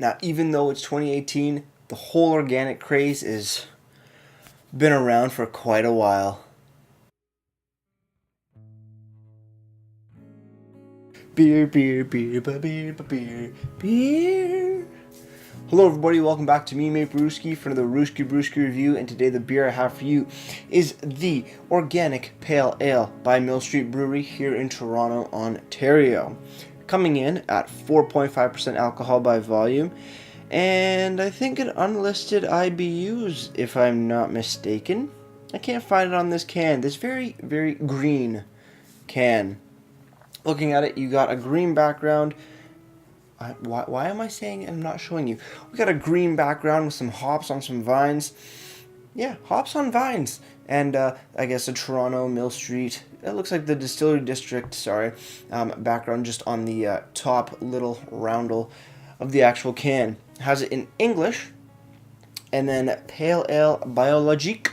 Now, even though it's 2018, the whole organic craze is been around for quite a while. Beer, beer, beer, beer, beer, beer. Hello everybody, welcome back to me, Mate Brewski, for another Brewski review, and today the beer I have for you is the Organic Pale Ale by Mill Street Brewery here in Toronto, Ontario. Coming in at 4.5% alcohol by volume, and I think an unlisted IBUs, if I'm not mistaken. I can't find it on this can, this very, very green can. Looking at it, you got a green background. Why am I saying I'm not showing you? We got a green background with some hops on some vines. Yeah, hops on vines. And I guess a Toronto Mill Street. It looks like the Distillery District, background just on the top little roundel of the actual can. Has it in English. And then Pale Ale Biologique.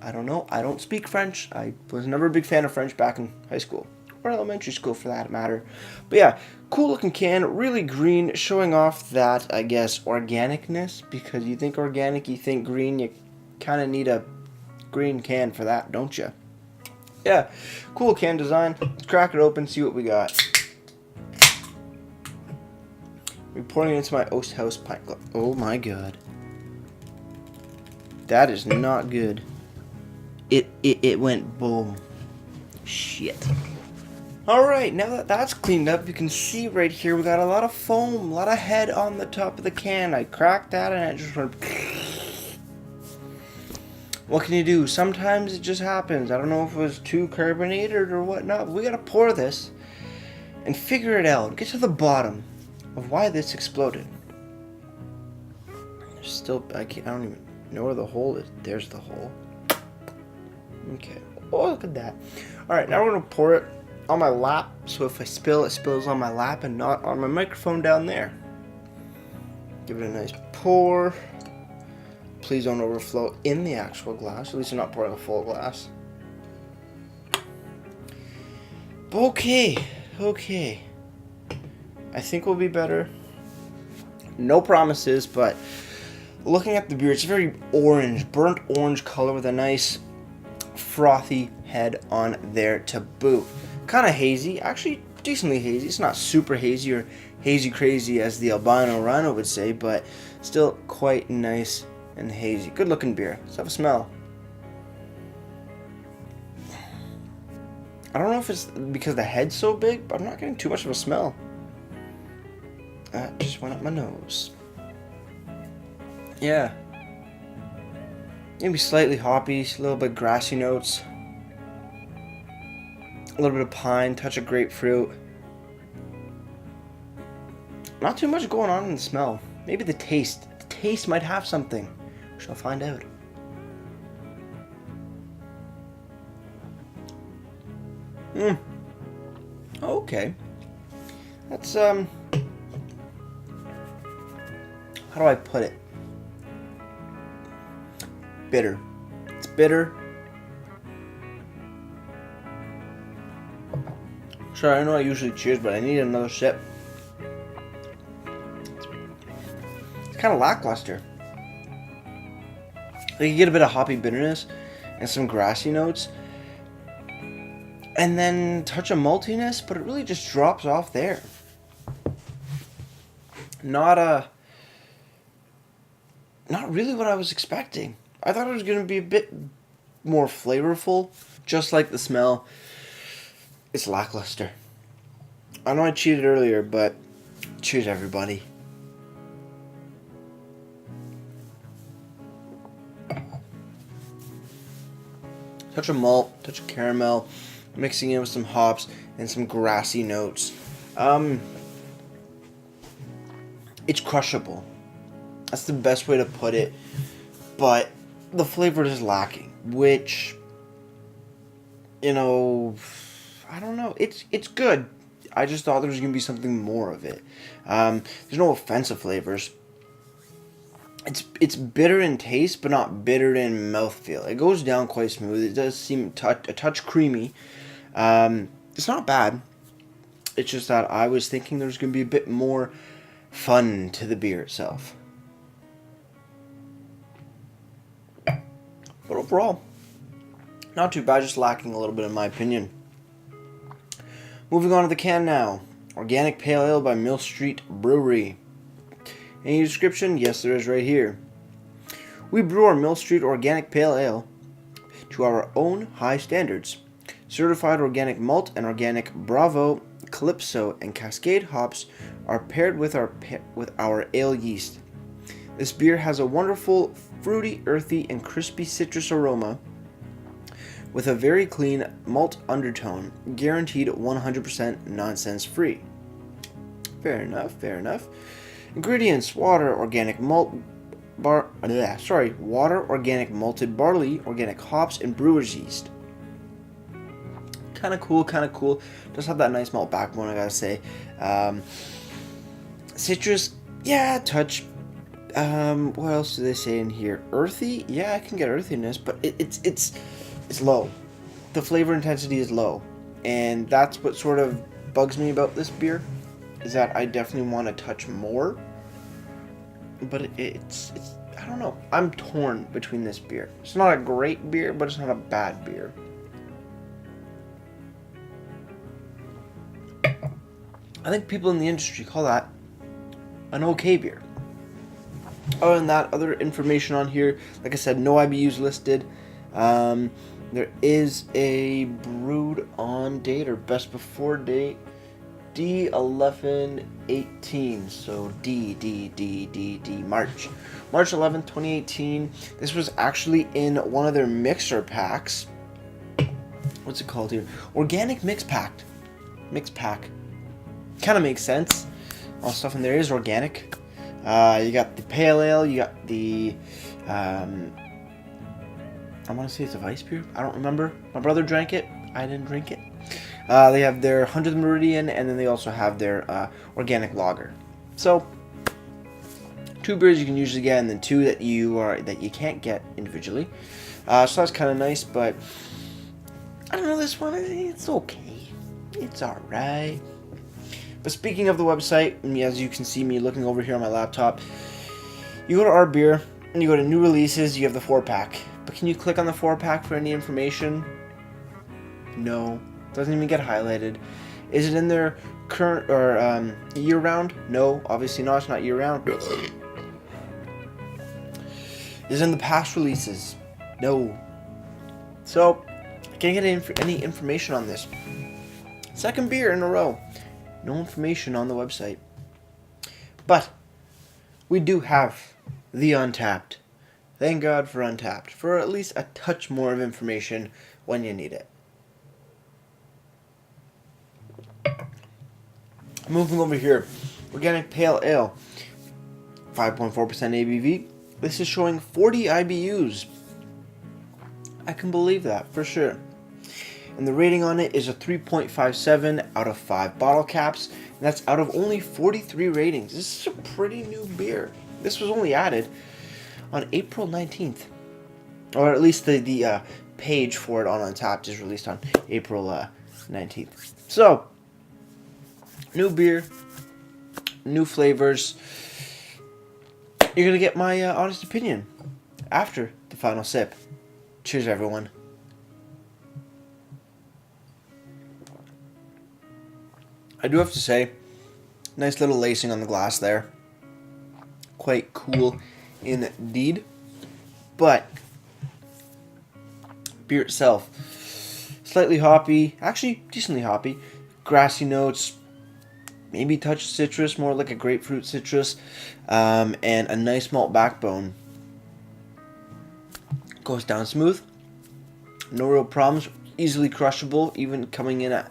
I don't know. I don't speak French. I was never a big fan of French back in high school. Or elementary school for that matter. But yeah, cool looking can, really green, showing off that, I guess, organicness. Because you think organic, you think green, you kind of need a green can for that, don't you? Yeah, cool can design. Let's crack it open, see what we got. We're pouring it into my Oast House pint glass. Oh my god. That is not good. It went boom. Shit. Alright, now that that's cleaned up, you can see right here we got a lot of foam, a lot of head on the top of the can. I cracked that and it just went... What can you do? Sometimes it just happens. I don't know if it was too carbonated or whatnot, but we gotta pour this and figure it out. Get to the bottom of why this exploded. There's still, I don't even know where the hole is. There's the hole. Okay. Oh, look at that. Alright, now we're gonna pour it on my lap, so if I spill, it spills on my lap and not on my microphone down there. Give it a nice pour. Please don't overflow in the actual glass. At least I'm not pouring a full glass. Okay. I think we'll be better. No promises, but looking at the beer, it's very orange, burnt orange color with a nice frothy head on there to boot. Kind of hazy, actually decently hazy. It's not super hazy or hazy crazy as the albino rhino would say, but still quite nice and hazy. Good looking beer. Let's have a smell. I don't know if it's because the head's so big, but I'm not getting too much of a smell. That just went up my nose. Yeah. Maybe slightly hoppy, a little bit grassy notes. A little bit of pine, touch of grapefruit. Not too much going on in the smell. Maybe the taste. The taste might have something. We shall find out. Okay. That's, how do I put it? Bitter. It's bitter. Sorry, I know I usually cheers, but I need another sip. It's kind of lackluster. Like you get a bit of hoppy bitterness and some grassy notes, and then touch of maltiness, but it really just drops off there. Not really what I was expecting. I thought it was going to be a bit more flavorful, just like the smell. It's lackluster. I know I cheated earlier, but cheers everybody. Touch of malt, touch of caramel, mixing in with some hops and some grassy notes. It's crushable. That's the best way to put it. But the flavor is lacking, which, you know, I don't know. It's good. I just thought there was going to be something more of it. There's no offensive flavors. It's bitter in taste, but not bitter in mouthfeel. It goes down quite smooth. It does seem a touch creamy. It's not bad. It's just that I was thinking there's going to be a bit more fun to the beer itself. But overall, not too bad, just lacking a little bit in my opinion. Moving on to the can now. Organic Pale Ale by Mill Street Brewery. Any description? Yes, there is right here. We brew our Mill Street Organic Pale Ale to our own high standards. Certified organic malt and organic Bravo, Calypso, and Cascade hops are paired with our ale yeast. This beer has a wonderful, fruity, earthy, and crispy citrus aroma with a very clean malt undertone, guaranteed 100% nonsense free. Fair enough, fair enough. Ingredients: water, organic organic malted barley, organic hops, and brewer's yeast. Kind of cool. Does have that nice malt backbone, I gotta say. Citrus, yeah, touch. What else do they say in here? Earthy, yeah, I can get earthiness, but it's low. The flavor intensity is low, and that's what sort of bugs me about this beer, is that I definitely want to touch more. But it's I don't know. I'm torn between this beer. It's not a great beer, but it's not a bad beer. I think people in the industry call that an okay beer. Other than that, other information on here, like I said, no IBUs listed. There is a brewed on date or best before date, D1118. So March 11th, 2018. This was actually in one of their mixer packs. What's it called here? Organic mix pack. Kind of makes sense. All stuff in there is organic. You got the pale ale. You got the I want to say it's a Weiss beer. I don't remember. My brother drank it. I didn't drink it. They have their 100th Meridian, and then they also have their organic lager. So 2 beers you can usually get, and then 2 that you can't get individually. So that's kind of nice, but I don't know, this one, it's okay. It's alright. But speaking of the website, as you can see me looking over here on my laptop, you go to our beer, and you go to new releases, you have the 4-pack. But can you click on the 4-pack for any information? No. Doesn't even get highlighted. Is it in their current or year-round? No, obviously not. It's not year-round. Is it in the past releases? No. So, I can't get any information on this. Second beer in a row. No information on the website. But we do have the Untapped. Thank God for Untapped, for at least a touch more of information when you need it. Moving over here, Organic Pale Ale, 5.4% ABV. This is showing 40 IBUs. I can believe that, for sure. And the rating on it is a 3.57 out of 5 bottle caps, and that's out of only 43 ratings. This is a pretty new beer. This was only added on April 19th. Or at least the page for it on Untapped is released on April 19th. So, new beer, new flavors. You're going to get my honest opinion after the final sip. Cheers, everyone. I do have to say, nice little lacing on the glass there. Quite cool indeed. But beer itself, slightly hoppy, actually decently hoppy, grassy notes, maybe touch citrus, more like a grapefruit citrus, and a nice malt backbone. Goes down smooth, no real problems, easily crushable, even coming in at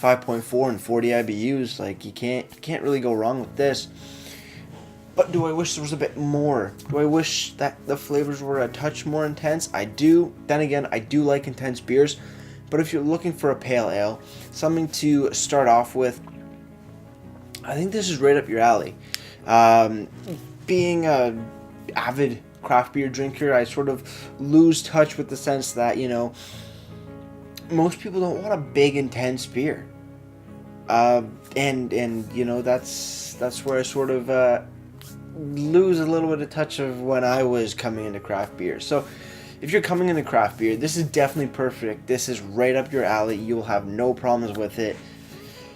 5.4 and 40 IBUs. Like, you can't really go wrong with this. But do I wish there was a bit more? Do I wish that the flavors were a touch more intense? I do. Then again, I do like intense beers. But if you're looking for a pale ale, something to start off with, I think this is right up your alley. Being a avid craft beer drinker, I sort of lose touch with the sense that, most people don't want a big, intense beer. And you know, that's where I sort of lose a little bit of touch of when I was coming into craft beer. So if you're coming into craft beer, this is definitely perfect. This is right up your alley. You will have no problems with it.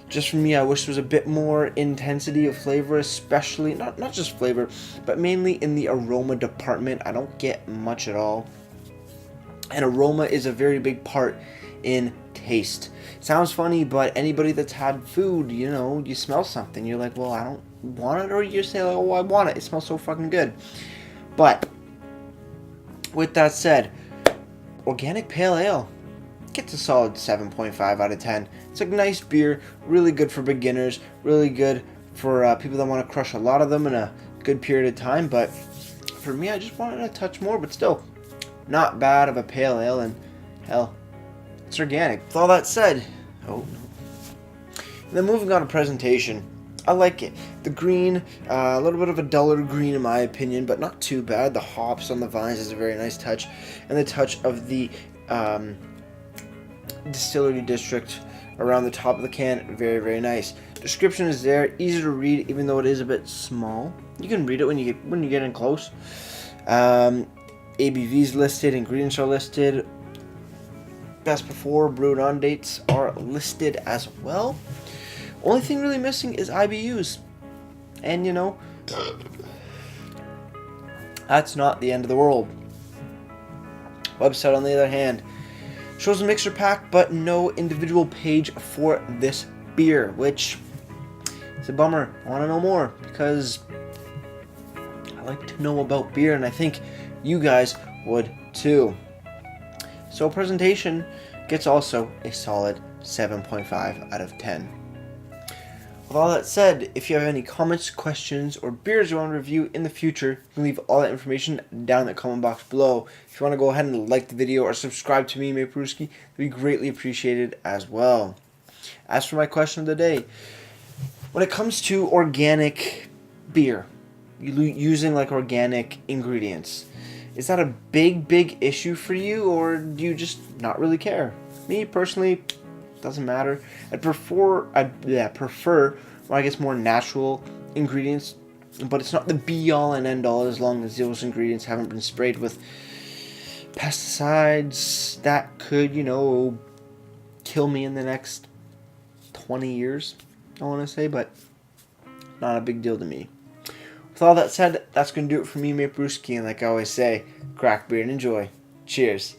Just for me, I wish there was a bit more intensity of flavor, especially, not just flavor, but mainly in the aroma department. I don't get much at all. And aroma is a very big part in taste. Sounds funny, but anybody that's had food, you know, you smell something, you're like, well, I don't want it, or you say, like, oh, I want it. It smells so fucking good. But with that said, organic pale ale gets a solid 7.5 out of 10. It's a nice beer, really good for beginners, really good for people that want to crush a lot of them in a good period of time. But for me, I just wanted a touch more, but still, not bad of a pale ale, and hell, it's organic. With all that said, oh no. And then moving on to presentation, I like it. The green, a little bit of a duller green in my opinion, but not too bad. The hops on the vines is a very nice touch, and the touch of the distillery district around the top of the can, very, very nice. Description is there, easy to read, even though it is a bit small. You can read it when you get in close. ABVs listed, ingredients are listed, best before, brewed on dates are listed as well. Only thing really missing is IBUs, and you know, that's not the end of the world. Website, on the other hand, shows a mixer pack, but no individual page for this beer, which is a bummer. I want to know more, because I like to know about beer, and I think you guys would too. So presentation gets also a solid 7.5 out of 10. With all that said, if you have any comments, questions, or beers you want to review in the future, you can leave all that information down in the comment box below. If you want to go ahead and like the video or subscribe to me, Brewski, it'd be greatly appreciated as well. As for my question of the day, when it comes to organic beer, using like organic ingredients, is that a big issue for you, or do you just not really care? Me personally, doesn't matter. I prefer well, I guess more natural ingredients, but it's not the be all and end all as long as those ingredients haven't been sprayed with pesticides that could, you know, kill me in the next 20 years, I want to say, but not a big deal to me. With all that said, that's going to do it for me, Brewski, and like I always say, crack beer and enjoy. Cheers.